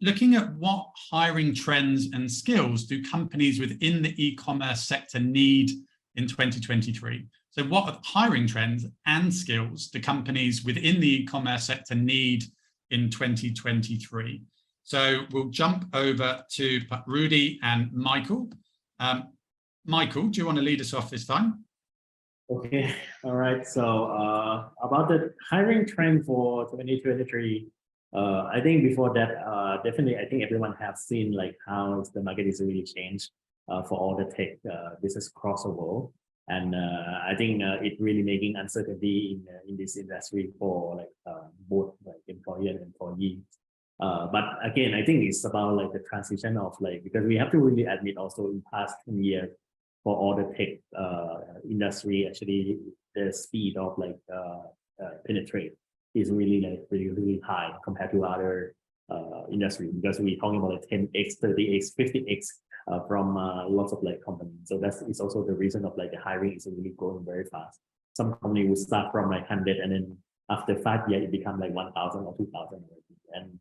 looking at what hiring trends and skills do companies within the e-commerce sector need in 2023? So what hiring trends and skills do companies within the e-commerce sector need in 2023? So we'll jump over to Rudy and Michael. Michael, do you want to lead us off this time? Okay, all right. So about the hiring trend for 2023, I think before that, definitely, I think everyone has seen like how the market is really changed for all the tech business across the world, and I think it really making uncertainty in this industry for like both like employer and employee. But again, I think it's about like the transition of like, because we have to really admit also in past 10 years for all the tech industry, actually the speed of like penetrate is really like really high compared to other industry, because we're talking about like 10x, 30x, 50x from lots of like companies. So that's is also the reason of like the hiring is really growing very fast. Some company will start from like 100, and then after 5 years it become like 1,000 or 2,000. And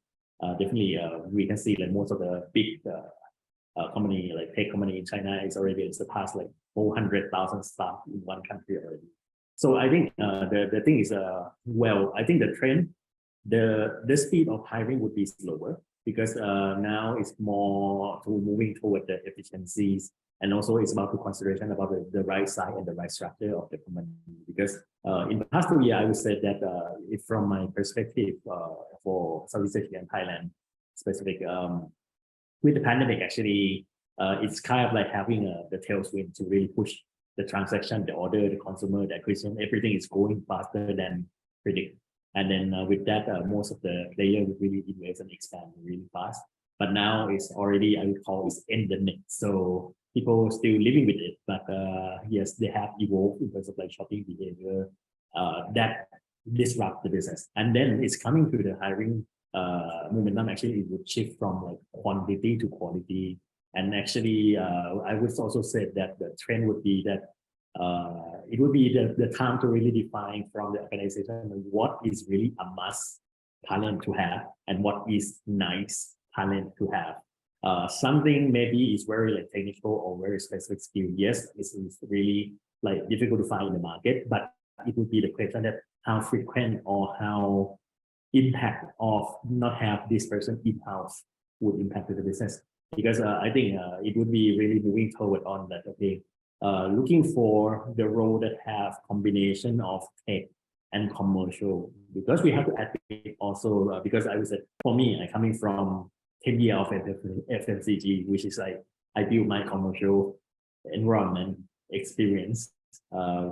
definitely we can see like most of the big company like tech company in China is already surpassed like 400,000 staff in one country already. So I think the thing is well, I think the trend, the speed of hiring would be slower, because now it's more to moving toward the efficiencies, and also it's about the consideration about the right size and the right structure of the company. Because in the past 2 years, I would say that if from my perspective for Southeast Asia and Thailand specific, with the pandemic, actually, it's kind of like having the tailwind to really push the transaction, the order, the consumer, the acquisition, everything is going faster than predict. And then with that, most of the players would really invest and expand really fast. But now it's already, I would call it's endemic. So people are still living with it, but yes, they have evolved in terms of like shopping behavior that disrupt the business. And then it's coming to the hiring momentum. Actually, it would shift from like quantity to quality. And actually, I would also say that the trend would be that it would be the time to really define from the organization what is really a must talent to have and what is nice talent to have. Something maybe is very like technical or very specific skill. Yes, it's really like difficult to find in the market, but it would be the question that how frequent or how impact of not have this person in-house would impact the business. Because I think it would be really moving toward on that, okay, looking for the role that have combination of tech and commercial, because we have to admit also, because I would say for me, I coming from 10 years of FMCG, which is like, I build my commercial environment experience.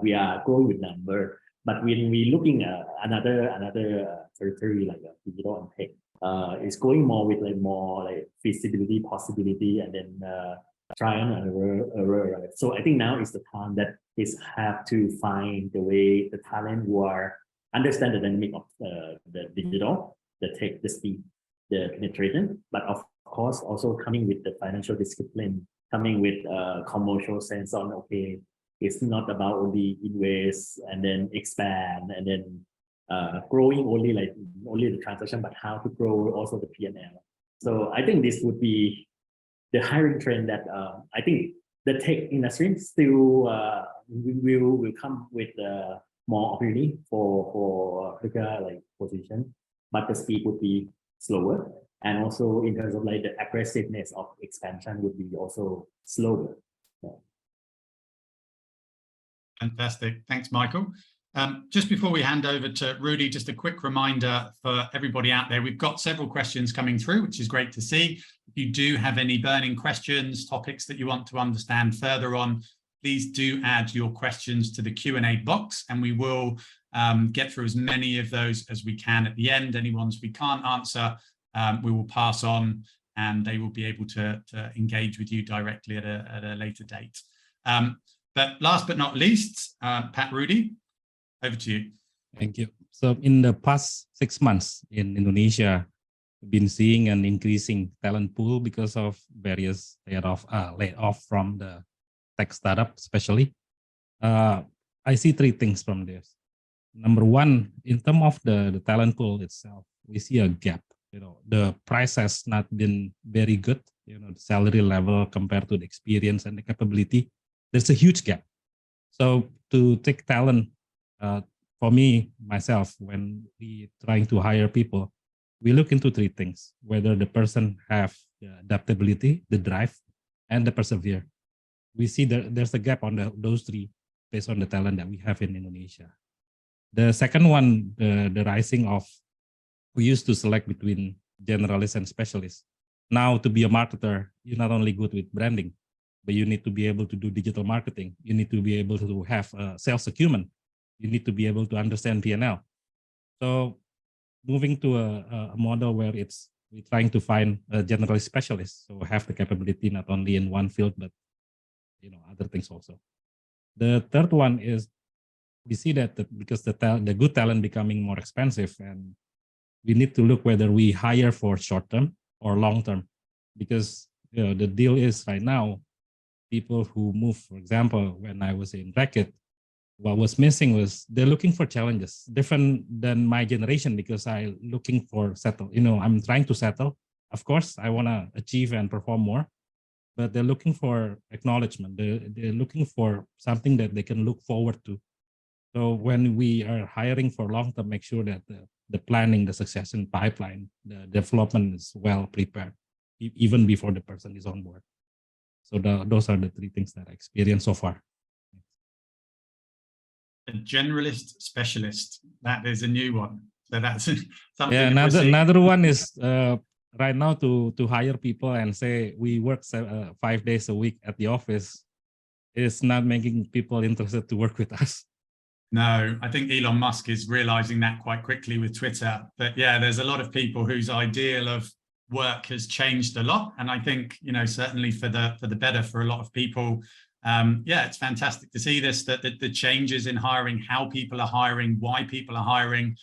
We are growing with number, but when we looking at another territory like digital and tech, it's going more with like more like feasibility, possibility, and then trial and error, right? So I think now is the time that is have to find the way the talent who are understand the dynamic of the digital, the tech, the speed, the penetration, but of course also coming with the financial discipline, coming with commercial sense on, okay, it's not about only invest and then expand and then growing only the transaction, but how to grow also the P&L. So I think this would be the hiring trend that I think the tech industry still will come with more opportunity for quicker like position, but the speed would be slower, and also in terms of like the aggressiveness of expansion would be also slower. Yeah. Fantastic, thanks, Michael. Just before we hand over to Rudy, just a quick reminder for everybody out there, we've got several questions coming through, which is great to see. If you do have any burning questions, topics that you want to understand further on, please do add your questions to the Q&A box, and we will get through as many of those as we can at the end. Any ones we can't answer, we will pass on, and they will be able to engage with you directly at a later date. But last but not least, Pat, Rudy, over to you. Thank you. So in the past 6 months in Indonesia, we've been seeing an increasing talent pool because of various layoff from the tech startup, especially. I see 3 things from this. Number one, in terms of the talent pool itself, we see a gap the price has not been very good. The salary level compared to the experience and the capability, there's a huge gap. So to take talent, for me, myself, when we trying to hire people, we look into three things: whether the person have the adaptability, the drive, and the persevere. We see there's a gap on those three based on the talent that we have in Indonesia. The second one, the rising of, we used to select between generalists and specialists. Now, to be a marketer, you're not only good with branding, but you need to be able to do digital marketing. You need to be able to have sales acumen. You need to be able to understand P&L. So moving to a model where we're trying to find a generalist specialist, so have the capability not only in one field, but other things also. The third one is, we see that because the good talent becoming more expensive, and we need to look whether we hire for short term or long term, because the deal is right now, people who move, for example, when I was in Reckitt, what was missing was they're looking for challenges different than my generation, because I looking for settle. I'm trying to settle. Of course, I want to achieve and perform more, but they're looking for acknowledgement. They're looking for something that they can look forward to. So when we are hiring for long term, make sure that the planning, the succession pipeline, the development is well prepared, even before the person is on board. So those are the three things that I experienced so far. A generalist specialist, that is a new one. So that's something. Yeah, another one is right now to hire people and say we work 5 days a week at the office is not making people interested to work with us. No, I think Elon Musk is realizing that quite quickly with Twitter. But yeah, there's a lot of people whose ideal of work has changed a lot. And I think, certainly for the better for a lot of people. Yeah, it's fantastic to see this, that the changes in hiring, how people are hiring, why people are hiring,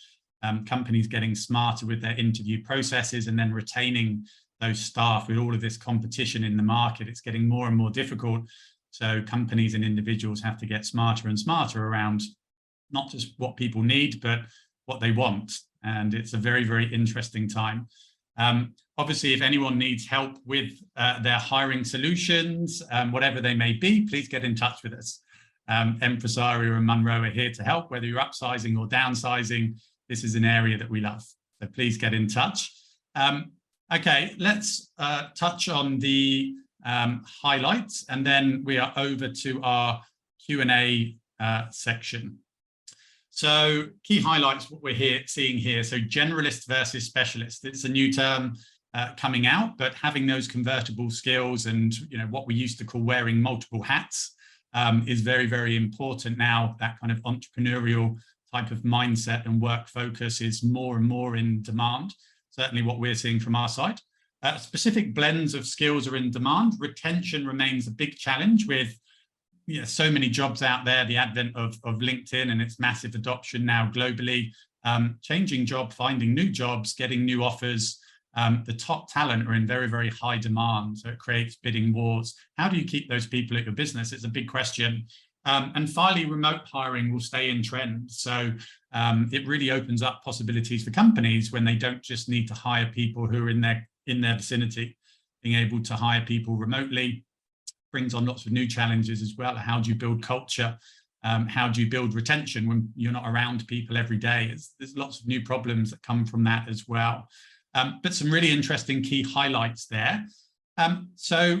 companies getting smarter with their interview processes, and then retaining those staff with all of this competition in the market. It's getting more and more difficult. So companies and individuals have to get smarter and smarter around not just what people need, but what they want. And it's a very, very interesting time. Obviously, if anyone needs help with their hiring solutions, whatever they may be, please get in touch with us. Empresario and Munro are here to help, whether you're upsizing or downsizing. This is an area that we love. So please get in touch. Okay, let's touch on the highlights, and then we are over to our Q&A section. So key highlights, what we're seeing here. So generalist versus specialist. It's a new term coming out, but having those convertible skills and what we used to call wearing multiple hats is very, very important now. That kind of entrepreneurial type of mindset and work focus is more and more in demand. Certainly what we're seeing from our side. Specific blends of skills are in demand. Retention remains a big challenge with so many jobs out there, the advent of LinkedIn and its massive adoption now globally, changing job, finding new jobs, getting new offers. The top talent are in very, very high demand. So it creates bidding wars. How do you keep those people at your business? It's a big question. And finally, remote hiring will stay in trend. So it really opens up possibilities for companies when they don't just need to hire people who are in their vicinity. Being able to hire people remotely brings on lots of new challenges as well. How do you build culture? How do you build retention when you're not around people every day? There's lots of new problems that come from that as well. But some really interesting key highlights there. So